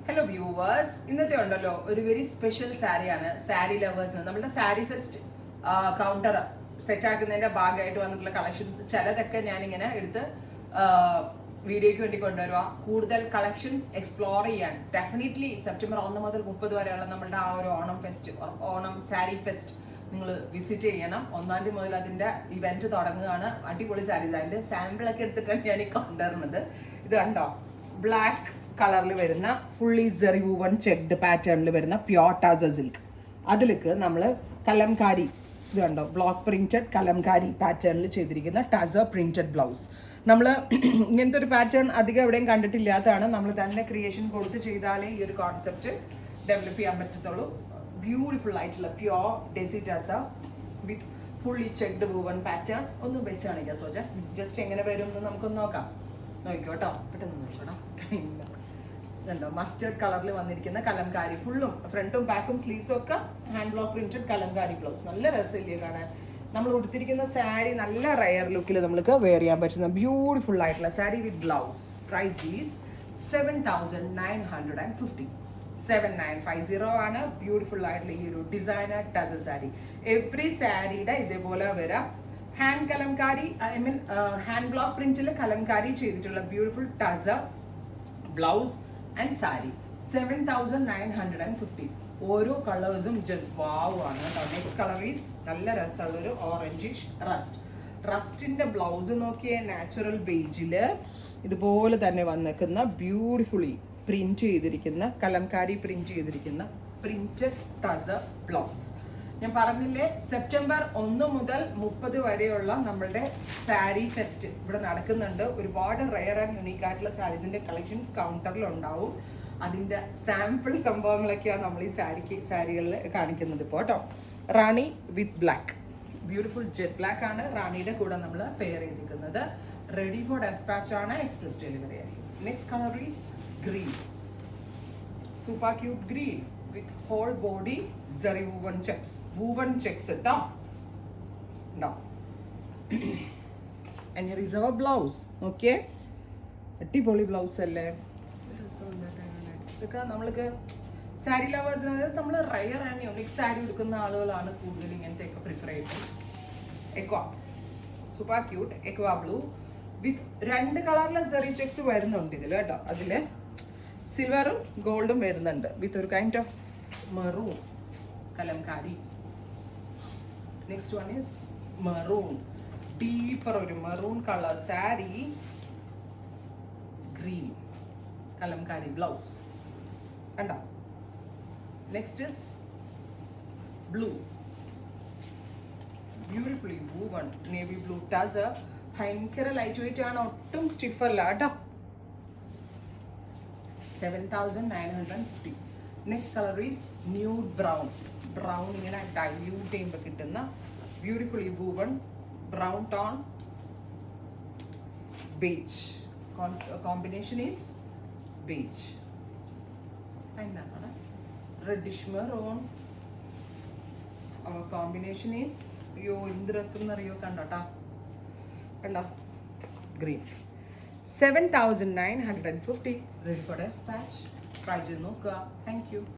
Hello viewers, ഇന്നത്തെ ഉണ്ടല്ലോ ഒരു വെരി സ്പെഷ്യൽ സാരിയാണ്. സാരി ലവേഴ്സിന് നമ്മുടെ സാരി ഫെസ്റ്റ് കൗണ്ടർ സെറ്റ് ആക്കുന്നതിന്റെ ഭാഗമായിട്ട് വന്നിട്ടുള്ള കളക്ഷൻസ് ചിലതൊക്കെ ഞാനിങ്ങനെ എടുത്ത് വീഡിയോയ്ക്ക് വേണ്ടി കൊണ്ടുവരുക. കൂടുതൽ കളക്ഷൻസ് എക്സ്പ്ലോർ ചെയ്യാൻ ഡെഫിനറ്റ്ലി സെപ്റ്റംബർ 1 മുതൽ 30 വരെയുള്ള നമ്മളുടെ ആ ഒരു ഓണം ഫെസ്റ്റ്, ഓണം സാരി ഫെസ്റ്റ് നിങ്ങൾ വിസിറ്റ് ചെയ്യണം. 1-ാം തീയതി മുതൽ അതിന്റെ ഇവന്റ് തുടങ്ങുകയാണ്. അടിപൊളി സാരീസ് അതിന്റെ സാമ്പിളൊക്കെ എടുത്തിട്ടാണ് ഞാൻ ഈ കൊണ്ടുവരുന്നത്. ഇത് കണ്ടോ, ബ്ലാക്ക് കളറിൽ വരുന്ന ഫുള്ളി സെറി വൂവൺ ചെക്ഡ് പാറ്റേണിൽ വരുന്ന പ്യോർ ടാസ സിൽക്ക്. അതിലേക്ക് നമ്മൾ കലംകാരി, ഇത് കണ്ടോ, ബ്ലോക്ക് പ്രിന്റഡ് കലംകാരി പാറ്റേണിൽ ചെയ്തിരിക്കുന്ന ടാസ പ്രിന്റഡ് ബ്ലൗസ്. നമ്മൾ ഇങ്ങനത്തെ ഒരു പാറ്റേൺ അധികം എവിടെയും കണ്ടിട്ടില്ലാത്തതാണ്. നമ്മൾ തന്നെ ക്രിയേഷൻ കൊടുത്ത് ചെയ്താലേ ഈ ഒരു കോൺസെപ്റ്റ് ഡെവലപ്പ് ചെയ്യാൻ പറ്റത്തുള്ളൂ. ബ്യൂട്ടിഫുൾ ആയിട്ടുള്ള പ്യോർ ഡെസി ടാസ വിത്ത് ഫുള്ളി ചെക്ഡ് വൂവൺ പാറ്റേൺ. ഒന്ന് വെച്ച് കാണിക്കാം സോജ, ജസ്റ്റ് എങ്ങനെ വരും എന്ന് നമുക്കൊന്ന് നോക്കാം. നോക്കിക്കോട്ടോ, പെട്ടെന്ന് വെച്ചോടാ. ഇതുണ്ടോ, മസ്റ്റേർഡ് കളറിൽ വന്നിരിക്കുന്ന കലംകാരി, ഫുള്ളും ഫ്രണ്ടും ബാക്കും സ്ലീവ്സും ഒക്കെ hand block printed Kalamkari blouse. നല്ല രസമില്ലേ കാണാൻ? നമ്മൾ ഉടുത്തിരിക്കുന്ന സാരി നല്ല റയർ ലുക്കിൽ നമുക്ക് വെയർ ചെയ്യാൻ പറ്റുന്ന ബ്യൂട്ടിഫുൾ ആയിട്ടുള്ള sari with blouse. Price is 7,950. 7,950 ആണ്. ബ്യൂട്ടിഫുൾ ആയിട്ടുള്ള ഈ ഒരു ഡിസൈനർ ടസ സാരി. എവറി സാരിയുടെ ഇതേപോലെ വരാം. Hand Kalamkari, I mean hand block പ്രിന്റിൽ കലംകാരി ചെയ്തിട്ടുള്ള beautiful tussar blouse and sari. 7,950. ഓരോ കളേഴ്സും ജസ്റ്റ് വാവ് ആണ് കേട്ടോ. നെക്സ്റ്റ് കളർ ഈസ് നല്ല രസമുള്ളൊരു ഓറഞ്ചിഷ് റസ്റ്റിന്റെ ബ്ലൗസ് നോക്കിയ നാച്ചുറൽ ബേജില് ഇതുപോലെ തന്നെ വന്നിരിക്കുന്ന ബ്യൂട്ടിഫുള്ളി പ്രിന്റ് ചെയ്തിരിക്കുന്ന കലംകാരി പ്രിന്റ് ചെയ്തിരിക്കുന്ന പ്രിന്റഡ് ടസ ബ്ലൗസ്. ഞാൻ പറഞ്ഞില്ലേ, സെപ്റ്റംബർ 1 മുതൽ 30 വരെയുള്ള നമ്മളുടെ സാരി ഫെസ്റ്റ് ഇവിടെ നടക്കുന്നുണ്ട്. ഒരുപാട് റെയർ ആൻഡ് യുണീക്ക് ആയിട്ടുള്ള സാരീസിന്റെ കളക്ഷൻസ് കൗണ്ടറിൽ ഉണ്ടാവും. അതിന്റെ സാമ്പിൾ സംഭവങ്ങളൊക്കെയാണ് നമ്മൾ ഈ സാരികളിൽ കാണിക്കുന്നത് ഇപ്പോൾ കേട്ടോ. Rani with black, beautiful jet black ആണ് റാണിയുടെ കൂടെ നമ്മൾ പെയർ ചെയ്തിരിക്കുന്നത്. റെഡി ഫോർ ഡെസ്പാച്ച് ആണ്, എക്സ്പ്രസ് ഡെലിവറി ആയിരിക്കും. Next colour is green, super cute green with whole body zari woven checks ട്ടോ. and here is our blouse. okay, അടിപൊളി ബ്ലൗസ് അല്ലേ? ഇതൊക്കെ നമ്മൾക്ക് സാരി ലവേഴ്സിന്, അതായത് നമ്മൾ റയർ ആൻഡ് യൂണിക് സാരി എടുക്കുന്ന ആളുകളാണ് കൂടുതൽ ഇങ്ങനത്തെ ഒക്കെ പ്രിഫർ ചെയ്യുന്നത്. Aqua, super cute aqua blue വിത്ത് 2 കളറിലെ സെറി ചെക്സ് വരുന്നുണ്ട് ഇതിൽ കേട്ടോ. അതിൽ സിൽവറും ഗോൾഡും വരുന്നുണ്ട് വിത്ത് ഒരു kind of maroon Kalamkari. Next one is maroon, deeper ഒരു maroon colour sari, green Kalamkari blouse കണ്ടോ. Next is blue, beautifully woven navy blue tussar. ഭയങ്കര ലൈറ്റ് വെയിറ്റ് ആണ്, ഒട്ടും സ്റ്റിഫ് അല്ല കേട്ടോ. 7,950. Next colour is nude brown. Brown ഇങ്ങനെ ഡൈല്യൂട്ട് ചെയ്യുമ്പോൾ കിട്ടുന്ന beautifully woven brown tone beige. Combination is beige. എന്താണ് reddish maroon. Our combination is, അയ്യോ എന്ത് രസം എന്നറിയോ, കണ്ടോട്ടാ, കണ്ടോ, green. 7,950. ready for dispatch. Try to നോക്കുക. Thank you.